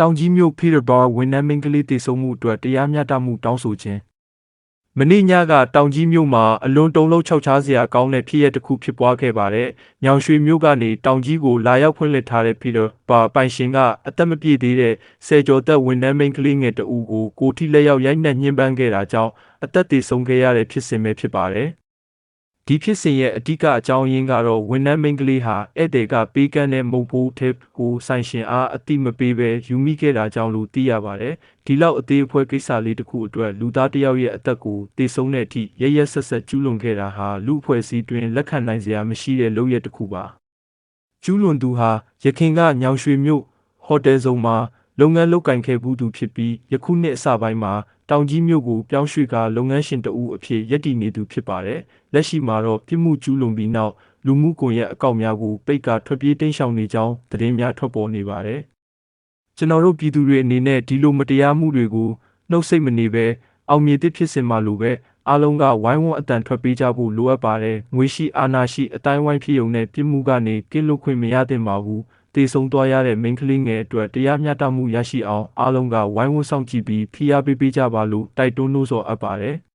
တောင်ကြီးမြို့ Peterborough ဝန်ထမ်းမိန်းကလေးသေဆုံးမှုအတွက်တရားမျှတမှုတောင်းဆိုခြင်းမနေ့ညကတောင်ကြီးမြို့မှာအလွန်တုန်လှုပ်ခြောက်ခြားစရာကောင်းတဲ့ဖြစ်ရပ်တစ်ခုဖြစ်ပွားခဲ့ပါတယ်။ညောင်ရွှေမြို့ကနေတောင်ကြီးကိုလာရောက်ဖွင့်လှစ်ထားတဲ့ Peterborough ပိုင်ရှင်ကအသက်မပြည့်သေးတဲ့ဆယ်ကျော်သက်ဝန်ထမ်းမိန်းကလေးငယ်တဦးကိုကိုထိလက်ရောက်ရိုက်နှက်ညှဉ်းပန်းခဲ့တာကြောင့်အသက်သေဆုံးခဲ့ရတဲ့ဖြစ်စဉ်ပဲဖြစ်ပါတယ်။ဒီဖြစ်စဉ်ရဲ့အဓိကအကြောင်းရင်းကတော့ဝန်ထမ်းမိန်းကလေးဟာဧည့်သည်ကပေးကမ်းတဲ့မုတ်ဖိုးထက်ကိုဆိုင်ရှင်အားအတိမပေးဘဲယူမိခဲ့တာကြောင့်လို့သိရပါတယ်။ဒီလောက်အသေးအဖွဲကိစ္စလေးတစ်ခုအတွက်လူသားတစ်ယောက်ရဲ့အသက်ကိုသေဆုံးတဲ့အထိရရက်ဆက်ဆက်ကျူးလွန်ခဲ့တာဟာလူအဖွဲ့အစည်းတွင်လက်ခံနိုင်စရာမရှိတဲ့လုပ်ရက်တစ်ခုပါ။ကျူးလွန်သူဟာရခိုင်ကညောင်ရွှေမြို့ဟိုတယ်ဆောင်မှာလုပ်ငန်းလုပ်ကင်ခဲ့မှုသူဖြစ်ပြီးယခုနှစ်အစပိုင်းမှာတောင်ကြီးမြို့ကိုပြောင်းရွှေ့ကလုပ်ငန်းရှင်တဦးအဖြစ်ရည်တည်နေသူဖြစ်ပါတယ်။လက်ရှိမှာတော့ပြစ်မှုကျူးလွန်ပြီးနောက်လူမှုကွန်ရက်အကောင့်များကိုပိတ်ကာထွက်ပြေးတိမ်းရှောင်နေကြောင်းသတင်းများထွက်ပေါ်နေပါတယ်။ကျွန်တော်တို့ပြည်သူတွေအနေနဲ့ဒီလိုမတရားမှုတွေကိုနှုတ်ဆက်မနေဘဲအောင်မြင်သည့်ဖြစ်စဉ်မှလိုပဲအားလုံးကဝိုင်းဝန်းအတန်ထွက်ပေးကြဖို့လိုအပ်ပါတယ်။ငွေရှိအာဏာရှိအတိုင်းဝိုင်းဖြစ်ုံနဲ့ပြစ်မှုကနေကင်းလွတ်ခွင့်မရသင့်ပါဘူး။သေဆုံးသွားရတဲ့မိန်းကလေးငယ်အတွက်တရားမျှတမှုရရှိအောင်အားလုံးကဝိုင်းဝန်းဆောင်ကြည့်ပြီးဖိအားပေးကြပါလို့တိုက်တွန်းလို့ဆိုအပ်ပါတယ်။